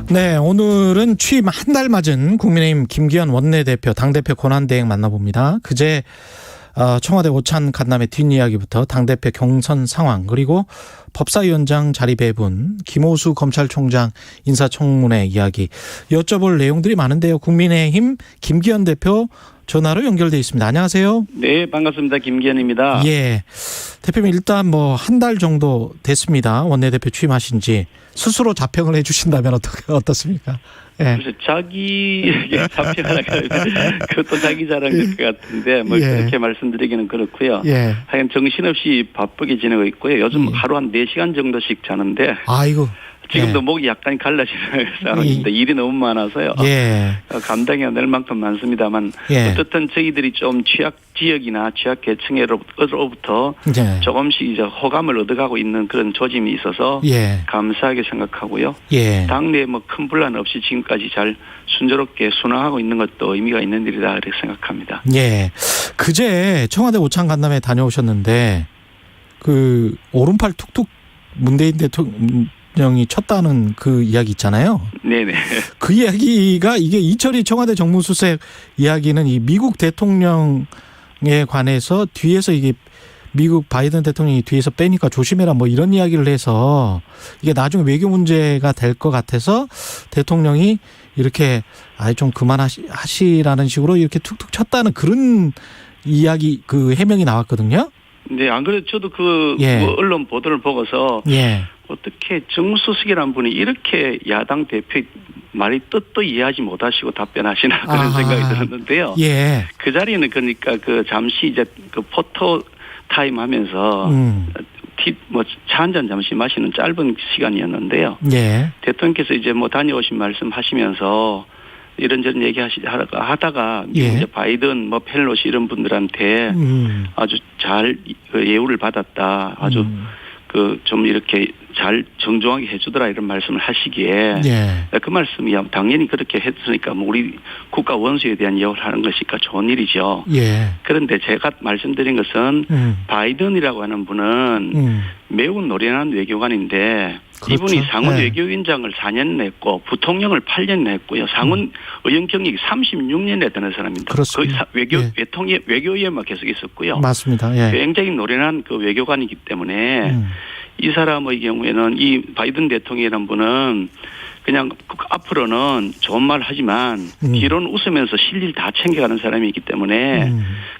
네, 오늘은 취임 한 달 맞은 국민의힘 김기현 원내대표 당대표 권한대행 만나봅니다. 그제 청와대 오찬 간담회 뒷이야기부터 당대표 경선 상황, 그리고 법사위원장 자리 배분, 김오수 검찰총장 인사청문회 이야기 여쭤볼 내용들이 많은데요. 국민의힘 김기현 대표 전화로 연결돼 있습니다. 안녕하세요. 네, 반갑습니다. 김기현입니다. 예, 대표님 일단 한 달 정도 됐습니다. 원내대표 취임하신 지 스스로 자평을 해주신다면 어떻습니까? 예. 자기 자평하라고 그것도 자기 자랑일 것 같은데 그렇게 말씀드리기는 그렇고요. 예. 하여간 정신없이 바쁘게 지내고 있고요. 요즘 하루 한 4시간 정도씩 자는데 아이고. 지금도 목이 약간 갈라지는 상황인데 일이 너무 많아서요. 예. 감당이 안 될 만큼 많습니다만 어쨌든 저희들이 좀 취약 지역이나 취약 계층으로부터 조금씩 이제 호감을 얻어가고 있는 그런 조짐이 있어서 감사하게 생각하고요. 당내에 큰 분란 없이 지금까지 잘 순조롭게 순항하고 있는 것도 의미가 있는 일이다 이렇게 생각합니다. 예. 그제 청와대 오찬 간담회 다녀오셨는데 그 오른팔 툭툭 문재인 대통령이 쳤다는 그 이야기 있잖아요. 네네. 그 이야기가 이게 이철희 청와대 정무수석 이야기는 이 미국 대통령에 관해서 뒤에서 이게 미국 바이든 대통령이 뒤에서 빼니까 조심해라 이런 이야기를 해서 이게 나중에 외교 문제가 될 것 같아서 대통령이 이렇게 좀 그만하시라는 식으로 이렇게 툭툭 쳤다는 그런 이야기 그 해명이 나왔거든요. 네, 안 그래도 저도 언론 보도를 보고서 어떻게 정무수석이라는 분이 이렇게 야당 대표 말이 뜻도 이해하지 못하시고 답변하시나 그런 생각이 들었는데요. 그 자리는 그러니까 잠시 이제 포토 타임 하면서 차 한잔 잠시 마시는 짧은 시간이었는데요. 대통령께서 이제 다녀오신 말씀 하시면서 이런저런 하다가 이제 바이든 펠로시 이런 분들한테 아주 잘 예우를 받았다. 아주 좀 이렇게 잘 정중하게 해주더라 이런 말씀을 하시기에 그 말씀이 당연히 그렇게 했으니까 우리 국가 원수에 대한 예우를 하는 것이니까 좋은 일이죠. 그런데 제가 말씀드린 것은 바이든이라고 하는 분은 매우 노련한 외교관인데 이분이 상원 외교위원장을 4년 냈고 부통령을 8년 냈고요. 상원 의원 경력이 36년에 되는 사람입니다. 그렇습니다. 거의 외교위에만 계속 있었고요. 맞습니다. 굉장히 노련한 외교관이기 때문에 이 사람의 경우에는 이 바이든 대통령이라는 분은 그냥 앞으로는 좋은 말 하지만 뒤로는 웃으면서 실리를 다 챙겨가는 사람이기 때문에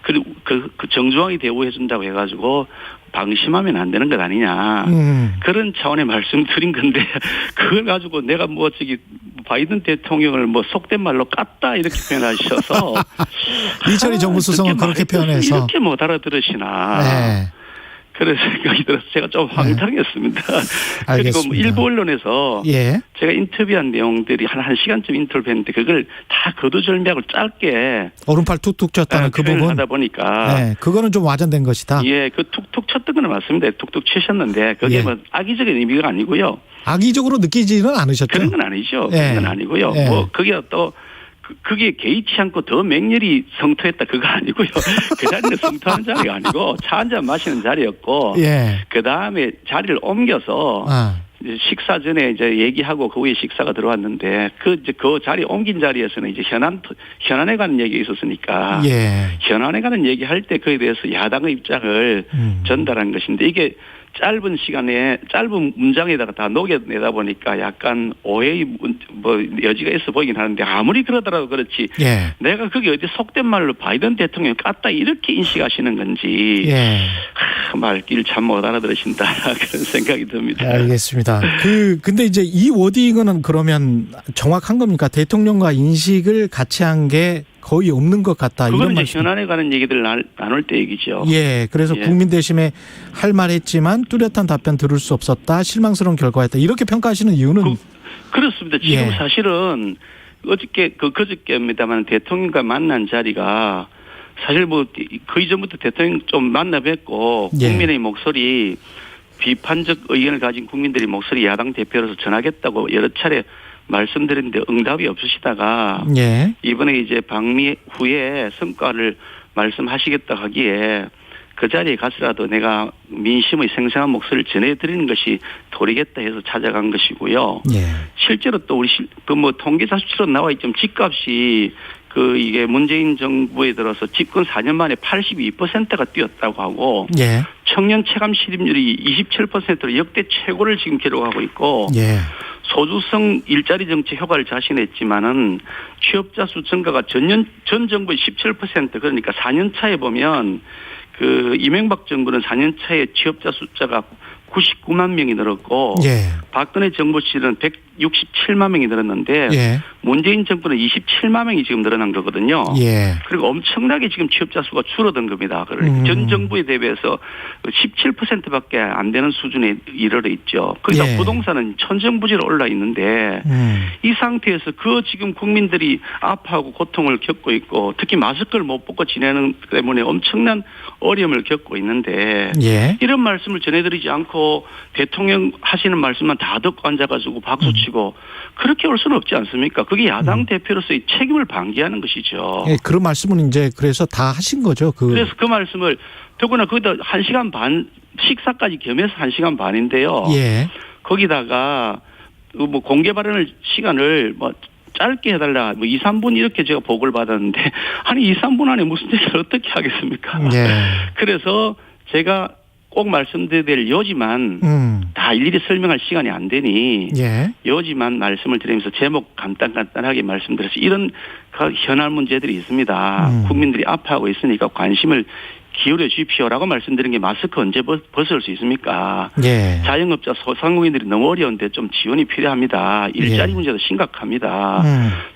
그 정중하게 대우해준다고 해가지고 방심하면 안 되는 것 아니냐 그런 차원의 말씀드린 건데 그걸 가지고 내가 바이든 대통령을 속된 말로 깠다 이렇게 표현하셔서 이철희 정무수석은 그렇게 표현해서 이렇게 못 알아들으시나. 그런 생각이 들어서 제가 좀 황당했습니다. 그리고 일부 언론에서 제가 인터뷰한 내용들이 한 시간쯤 인터뷰했는데 그걸 다 거두절미하고 짧게 오른팔 툭툭 쳤다는 그 부분 하다 보니까 그거는 좀 와전된 것이다. 그 툭툭 쳤던 건 맞습니다. 툭툭 치셨는데 그게 악의적인 의미가 아니고요. 악의적으로 느끼지는 않으셨죠? 그런 건 아니죠. 그런 건 아니고요. 그게 또 그게 개의치 않고 더 맹렬히 성토했다 그거 아니고요. 그 자리는 성토하는 자리가 아니고 차 한잔 마시는 자리였고 그 다음에 자리를 옮겨서 식사 전에 이제 얘기하고 그 후에 식사가 들어왔는데 그 자리 옮긴 자리에서는 이제 현안에 관한 얘기가 있었으니까 현안에 관한 얘기할 때 그에 대해서 야당의 입장을 전달한 것인데 이게 짧은 시간에 짧은 문장에다가 다 녹여내다 보니까 약간 오해의 여지가 있어 보이긴 하는데 아무리 그러더라도 그렇지 내가 그게 어디 속된 말로 바이든 대통령 깠다 이렇게 인식하시는 건지 말귀를 참 못 알아들으신다 그런 생각이 듭니다. 알겠습니다. 근데 이제 이 워딩은 그러면 정확한 겁니까? 대통령과 인식을 같이 한 게 거의 없는 것 같다. 그건 이제 현안에 관한 얘기들 나눌 때 얘기죠. 그래서 국민 대심에 할 말했지만 뚜렷한 답변 들을 수 없었다. 실망스러운 결과였다. 이렇게 평가하시는 이유는? 그렇습니다. 지금 사실은 그저께입니다만 대통령과 만난 자리가 사실 그 이전부터 대통령 좀 만나 뵙고 국민의 목소리 비판적 의견을 가진 국민들이 목소리 야당 대표로서 전하겠다고 여러 차례 말씀드렸는데 응답이 없으시다가 이번에 이제 방미 후에 성과를 말씀하시겠다 하기에 그 자리에 가서라도 내가 민심의 생생한 목소리를 전해드리는 것이 도리겠다 해서 찾아간 것이고요. 예. 실제로 또 우리 뭐 통계자 수치로 나와 있지만 집값이 이게 문재인 정부에 들어서 집권 4년 만에 82%가 뛰었다고 하고 예. 청년 체감 실업률이 27%로 역대 최고를 지금 기록하고 있고 예. 소주성 일자리 정책 효과를 자신했지만은 취업자 수 증가가 전 정부의 17% 그러니까 4년 차에 보면 이명박 정부는 4년 차에 취업자 숫자가 99만 명이 늘었고 예. 박근혜 정부 시절은 167만 명이 늘었는데 예. 문재인 정부는 27만 명이 지금 늘어난 거거든요. 예. 그리고 엄청나게 지금 취업자 수가 줄어든 겁니다. 그러니까 전 정부에 대비해서 17%밖에 안 되는 수준에 이르러 있죠. 그러니까 예. 부동산은 천정부지로 올라 있는데 이 상태에서 지금 국민들이 아파하고 고통을 겪고 있고 특히 마스크를 못 벗고 지내는 때문에 엄청난 어려움을 겪고 있는데 예. 이런 말씀을 전해드리지 않고 대통령 하시는 말씀만 다 듣고 앉아가지고 박수치고 그렇게 올 수는 없지 않습니까? 그게 야당 대표로서의 책임을 방기하는 것이죠. 예, 그런 말씀은 이제 그래서 다 하신 거죠. 그래서 그 말씀을 더구나 거기다 1시간 반 식사까지 겸해서 1시간 반인데요. 예. 거기다가 뭐 공개 발언을 시간을 뭐 짧게 해달라, 2, 3분 이렇게 제가 보고를 받았는데, 아니, 2, 3분 안에 무슨 얘기를 어떻게 하겠습니까? 예. 그래서 제가 꼭 말씀드려야 될 여지만, 다 일일이 설명할 시간이 안 되니, 예. 여지만 말씀을 드리면서 제목 간단하게 말씀드려서 이런 현안 문제들이 있습니다. 국민들이 아파하고 있으니까 관심을 기울여 주십시오라고 말씀드린 게 마스크 언제 벗을 수 있습니까? 예. 자영업자 소상공인들이 너무 어려운데 좀 지원이 필요합니다. 일자리 예. 문제도 심각합니다.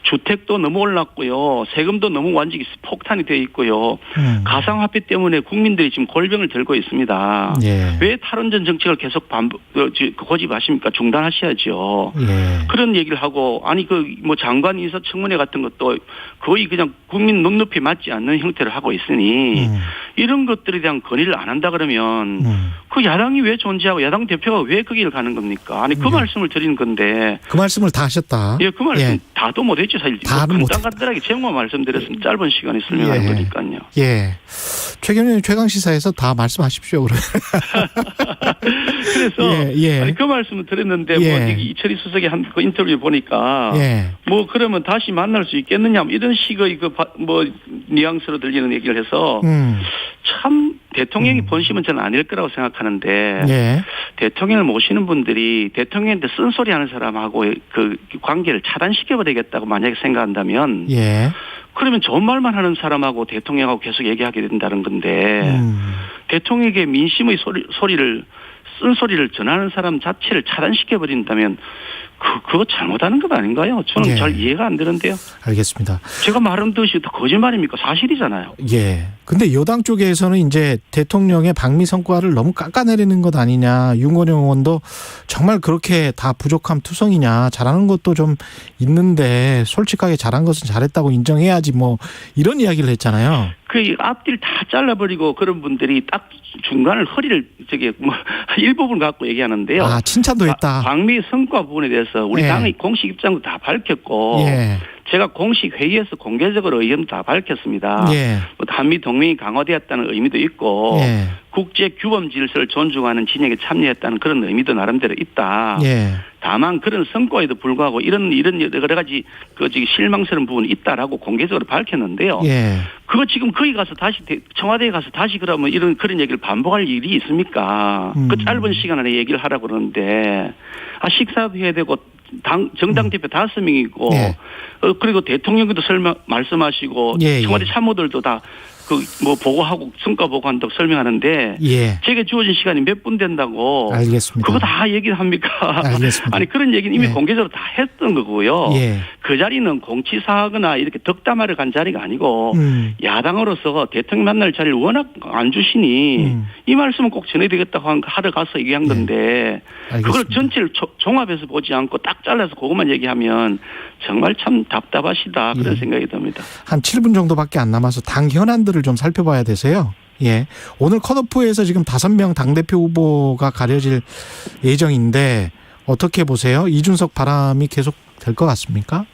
주택도 너무 올랐고요. 세금도 너무 완전히 폭탄이 되어 있고요. 가상화폐 때문에 국민들이 지금 골병을 들고 있습니다. 예. 왜 탈원전 정책을 계속 고집하십니까? 중단하셔야죠. 예. 그런 얘기를 하고 아니 뭐 장관 인사청문회 같은 것도 거의 그냥 국민 눈높이 맞지 않는 형태를 하고 있으니 이런 것들에 대한 건의를 안 한다 그러면 그 야당이 왜 존재하고 야당 대표가 왜 그 길을 가는 겁니까? 아니 그 말씀을 드리는 건데 그 말씀을 다 하셨다. 예, 그 말씀 예. 다도 못했죠 사실. 다는 못. 간단하게 제목만 말씀드렸으면 짧은 시간에 설명하는 예. 거니까요. 예. 최경영 최강 시사에서 다 말씀하십시오. 그러면. 그래서 예. 아니, 그 말씀을 드렸는데 예. 뭐 이철희 수석이 한 그 인터뷰 보니까 예. 뭐 그러면 다시 만날 수 있겠느냐 뭐 이런 식의 뭐 뉘앙스로 들리는 얘기를 해서 참 대통령이 본심은 저는 아닐 거라고 생각하는데 예. 대통령을 모시는 분들이 대통령한테 쓴소리 하는 사람하고 그 관계를 차단시켜버리겠다고 만약에 생각한다면 예. 그러면 좋은 말만 하는 사람하고 대통령하고 계속 얘기하게 된다는 건데 대통령에게 민심의 소리를 쓴소리를 전하는 사람 자체를 차단시켜버린다면 그거 잘못하는 것 아닌가요? 저는 예. 잘 이해가 안 되는데요. 알겠습니다. 제가 말한 듯이 거짓말입니까? 사실이잖아요. 예. 근데 여당 쪽에서는 이제 대통령의 방미 성과를 너무 깎아내리는 것 아니냐. 윤건영 의원도 정말 그렇게 다 부족함 투성이냐. 잘하는 것도 좀 있는데 솔직하게 잘한 것은 잘했다고 인정해야지 뭐 이런 이야기를 했잖아요. 그 앞뒤를 다 잘라버리고 그런 분들이 딱 중간을 허리를 뭐 일부분 갖고 얘기하는데요. 아, 칭찬도 했다. 방미 성과 부분에 대해서 우리 예. 당의 공식 입장도 다 밝혔고 예. 제가 공식 회의에서 공개적으로 의견도 다 밝혔습니다. 예. 뭐 한미 동맹이 강화되었다는 의미도 있고 예. 국제 규범 질서를 존중하는 진영에 참여했다는 그런 의미도 나름대로 있다. 예. 다만 그런 성과에도 불구하고 이런 여러 가지 실망스러운 부분이 있다라고 공개적으로 밝혔는데요. 예. 그거 지금 거기 가서 다시 청와대에 가서 다시 그러면 그런 얘기를 반복할 일이 있습니까? 그 짧은 시간 안에 얘기를 하라고 그러는데 식사도 해야 되고 정당 대표 5명이고 예. 그리고 대통령도 말씀하시고 예. 청와대 참모들도 다 뭐 보고하고 성과 보고한다고 설명하는데 예. 제게 주어진 시간이 몇 분 된다고 알겠습니다. 그거 다 얘기를 합니까? 알겠습니다. 아니 그런 얘기는 이미 예. 공개적으로 다 했던 거고요. 예. 그 자리는 공치사하거나 이렇게 덕담하러 간 자리가 아니고 야당으로서 대통령 만날 자리를 워낙 안 주시니 이 말씀은 꼭 전해야 되겠다고 하러 가서 얘기한 건데 그걸 전체를 종합해서 보지 않고 딱 잘라서 그것만 얘기하면 정말 참 답답하시다 그런 생각이 듭니다. 한 7분 정도밖에 안 남아서 당 현안들을 좀 살펴봐야 돼서요. 예. 오늘 컷오프에서 지금 5명 당대표 후보가 가려질 예정인데 어떻게 보세요? 이준석 바람이 계속 될 것 같습니까?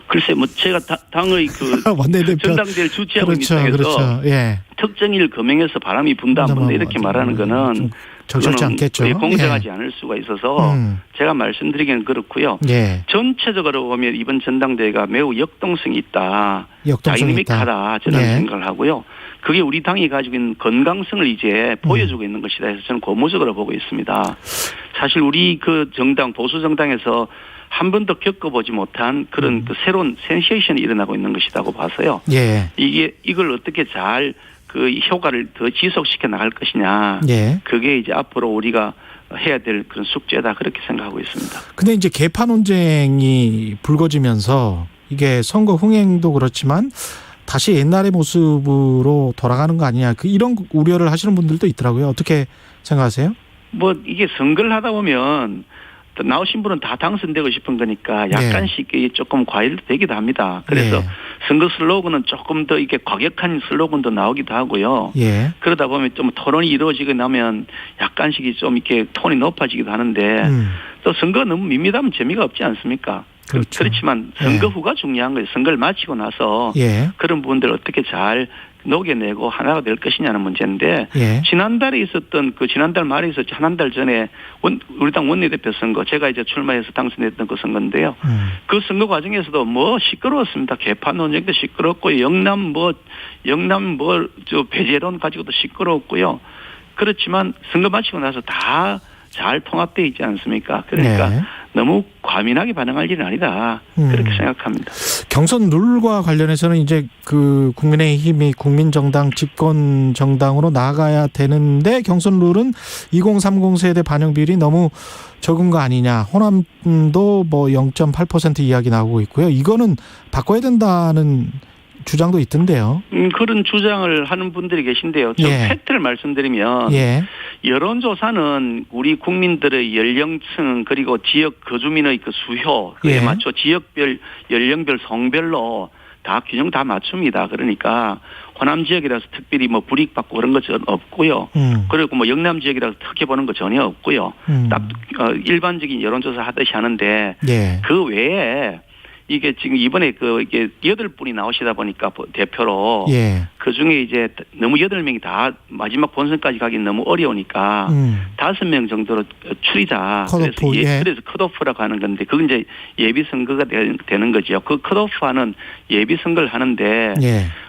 글쎄 뭐 제가 당의 그 전당대회를 주최하고 그렇죠, 있는 입장에서 그렇죠. 예. 특정일 금행에서 바람이 분다 안 분다 이렇게 말하는 거는 적절치 않겠죠. 공정하지 않을 수가 있어서 제가 말씀드리기는 그렇고요. 예. 전체적으로 보면 이번 전당대회가 매우 역동성이 있다. 다이내믹하다 저는 생각을 하고요. 그게 우리 당이 가지고 있는 건강성을 이제 보여주고 있는 것이다 해서 저는 고무적으로 보고 있습니다. 사실 우리 그 정당 보수 정당에서 한 번도 겪어보지 못한 그런 그 새로운 센세이션이 일어나고 있는 것이라고 봐서요. 예. 이걸 어떻게 잘 그 효과를 더 지속시켜 나갈 것이냐. 예. 그게 이제 앞으로 우리가 해야 될 그런 숙제다 그렇게 생각하고 있습니다. 근데 이제 개파 논쟁이 불거지면서 이게 선거 흥행도 그렇지만 다시 옛날의 모습으로 돌아가는 거 아니냐. 이런 우려를 하시는 분들도 있더라고요. 어떻게 생각하세요? 뭐 이게 선거를 하다 보면 나오신 분은 다 당선되고 싶은 거니까 약간씩 조금 과열도 되기도 합니다. 그래서 선거 슬로건은 조금 더 이렇게 과격한 슬로건도 나오기도 하고요. 그러다 보면 좀 토론이 이루어지고 나면 약간씩 좀 이렇게 톤이 높아지기도 하는데 또 선거가 너무 밋밋하면 재미가 없지 않습니까? 그렇죠. 그렇지만 선거 후가 중요한 거예요. 선거를 마치고 나서 그런 부분들을 어떻게 잘 녹여내고 하나가 될 것이냐는 문제인데 지난달에 있었던 지난달 말에 있었지 한 달 전에 우리 당 원내대표 선거 제가 이제 출마해서 당선됐던 그 선거인데요. 그 선거 과정에서도 뭐 시끄러웠습니다. 개파 논쟁도 시끄럽고 영남 배제론 가지고도 시끄러웠고요. 그렇지만 선거 마치고 나서 다 잘 통합되어 있지 않습니까? 그러니까 너무 과민하게 반응할 일은 아니다. 그렇게 생각합니다. 경선 룰과 관련해서는 이제 그 국민의힘이 국민정당 집권정당으로 나아가야 되는데 경선 룰은 2030 세대 반영 비율이 너무 적은 거 아니냐. 호남도 뭐 0.8% 이야기 나오고 있고요. 이거는 바꿔야 된다는 주장도 있던데요. 그런 주장을 하는 분들이 계신데요. 좀 팩트를 말씀드리면 여론조사는 우리 국민들의 연령층 그리고 지역 거주민의 그 수요 그에 맞춰 지역별 연령별 성별로 다 균형 다 맞춥니다. 그러니까 호남 지역이라서 특별히 뭐 불이익받고 그런 거 전 없고요. 그리고 뭐 영남 지역이라서 특혜 보는 거 전혀 없고요. 딱 일반적인 여론조사 하듯이 하는데 그 외에 이게 지금 이번에 이게 8분이 나오시다 보니까 대표로 그 중에 이제 너무 8명이 다 마지막 본선까지 가기 너무 어려우니까 5명 정도로 추리자. 그래서 컷오프라고 하는 건데 그건 이제 예비 선거가 되는 거죠. 그 컷오프하는 예비 선거를 하는데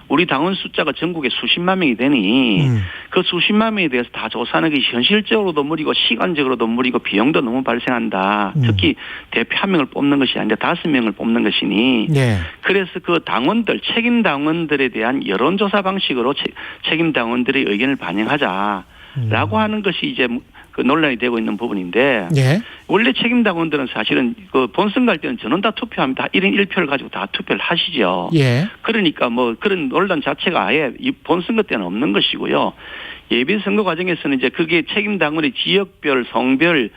우리 당원 숫자가 전국에 수십만 명이 되니 그 수십만 명에 대해서 다 조사하는 것이 현실적으로도 무리고 시간적으로도 무리고 비용도 너무 발생한다. 특히 대표 한 명을 뽑는 것이 아니라 5명을 뽑는 것이니 그래서 그 당원들 책임 당원들에 대한 여론조사 방식으로 책임 당원들의 의견을 반영하자라고 하는 것이 이제 그 논란이 되고 있는 부분인데 원래 책임 당원들은 사실은 그 본선 갈 때는 전원 다 투표합니다. 1인 1표를 가지고 다 투표를 하시죠. 그러니까 뭐 그런 논란 자체가 아예 이 본선거 때는 없는 것이고요. 예비 선거 과정에서는 이제 그게 책임 당원의 지역별, 성별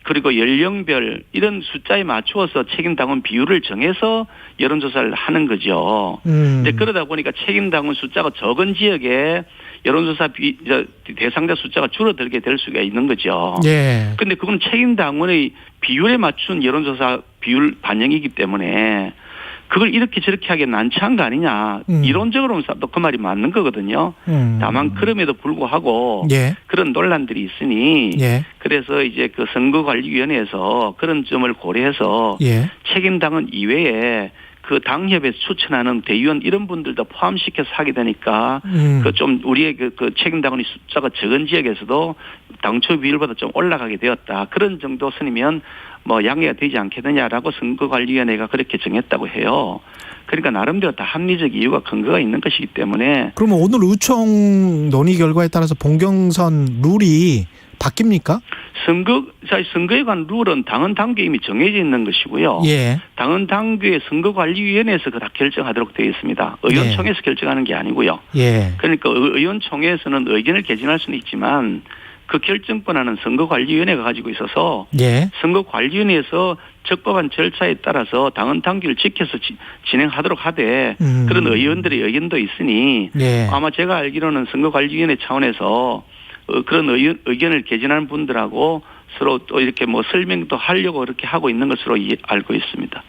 그리고 연령별 이런 숫자에 맞추어서 책임 당원 비율을 정해서 여론조사를 하는 거죠. 근데 그러다 보니까 책임 당원 숫자가 적은 지역에 여론조사 대상자 숫자가 줄어들게 될 수가 있는 거죠. 그런데 그건 책임 당원의 비율에 맞춘 여론조사 비율 반영이기 때문에 그걸 이렇게 저렇게 하기엔 난처한 거 아니냐. 이론적으로는 그 말이 맞는 거거든요. 다만 그럼에도 불구하고 그런 논란들이 있으니 그래서 이제 그 선거관리위원회에서 그런 점을 고려해서 책임당원 이외에 그 당협에서 추천하는 대의원 이런 분들도 포함시켜서 하게 되니까 그 좀 우리의 그 책임당원의 숫자가 적은 지역에서도 당초 비율보다 좀 올라가게 되었다. 그런 정도 선이면 뭐 양해가 되지 않겠느냐라고 선거관리위원회가 그렇게 정했다고 해요. 그러니까 나름대로 다 합리적 이유가 근거가 있는 것이기 때문에. 그러면 오늘 의총 논의 결과에 따라서 본경선 룰이 바뀝니까? 선거에 관한 룰은 당헌 당규에 이미 정해져 있는 것이고요. 당헌 당규의 선거관리위원회에서 다 결정하도록 되어 있습니다. 의원총회에서 결정하는 게 아니고요. 그러니까 의원총회에서는 의견을 개진할 수는 있지만 그 결정권하는 선거관리위원회가 가지고 있어서 선거관리위원회에서 적법한 절차에 따라서 당헌 당규를 지켜서 진행하도록 하되 그런 의원들의 의견도 있으니 아마 제가 알기로는 선거관리위원회 차원에서 그런 의견을 개진하는 분들하고 서로 또 이렇게 뭐 설명도 하려고 그렇게 하고 있는 것으로 알고 있습니다.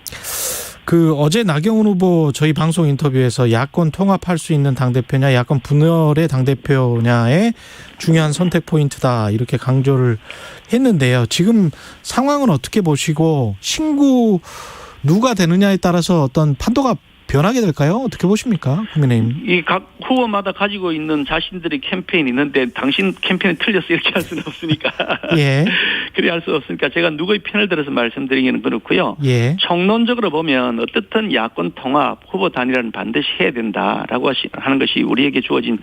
그 어제 나경원 후보 저희 방송 인터뷰에서 야권 통합할 수 있는 당대표냐 야권 분열의 당대표냐의 중요한 선택 포인트다 이렇게 강조를 했는데요. 지금 상황은 어떻게 보시고 신구 누가 되느냐에 따라서 어떤 판도가 변하게 될까요? 어떻게 보십니까? 국민의힘. 이 각 후보마다 가지고 있는 자신들의 캠페인이 있는데 당신 캠페인이 틀렸어 이렇게 할 수는 없으니까. 예. 그래 할 수 없으니까 제가 누구의 편을 들어서 말씀드리기는 그렇고요. 예. 총론적으로 보면 어떻든 야권 통합 후보 단일화는 반드시 해야 된다라고 하는 것이 우리에게 주어진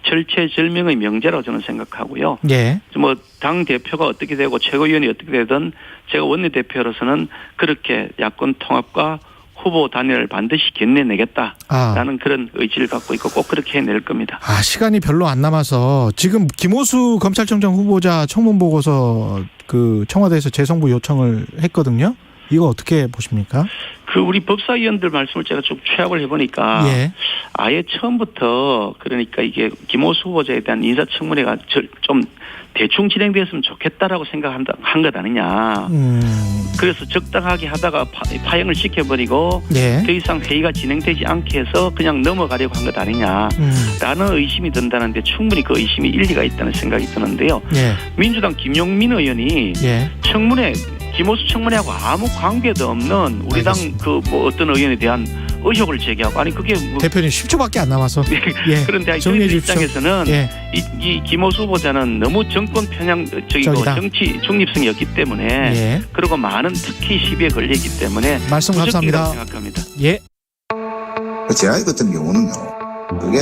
절체절명의 명제라고 저는 생각하고요. 예. 뭐 당 대표가 어떻게 되고 최고위원이 어떻게 되든 제가 원내대표로서는 그렇게 야권 통합과 후보 단일화를 반드시 견내내겠다라는 그런 의지를 갖고 있고 꼭 그렇게 해낼 겁니다. 시간이 별로 안 남아서 지금 김오수 검찰총장 후보자 청문 보고서 그 청와대에서 재송부 요청을 했거든요. 이거 어떻게 보십니까? 그 우리 법사위원들 말씀을 제가 좀 취합을 해보니까 예. 아예 처음부터 그러니까 이게 김오수 후보자에 대한 인사청문회가 좀 대충 진행되었으면 좋겠다라고 생각한 것 아니냐. 그래서 적당하게 하다가 파행을 시켜버리고 예. 더 이상 회의가 진행되지 않게 해서 그냥 넘어가려고 한 것 아니냐라는 의심이 든다는데 충분히 그 의심이 일리가 있다는 생각이 드는데요. 예. 민주당 김용민 의원이 예. 청문회 김오수 청문회하고 아무 관계도 없는 우리 당 그 뭐 어떤 의원에 대한 의혹을 제기하고 아니 그게 뭐 대표님 10초밖에 안 남아서 예. 그런데 저희 입장에서는 예. 이 김오수 후보자는 너무 정권 편향적이고 정치 중립성이 없기 때문에 예. 그리고 많은 특히 시비에 걸리기 때문에 말씀 감사합니다. 생각합니다. 예. 제 아이 같은 경우는요. 그게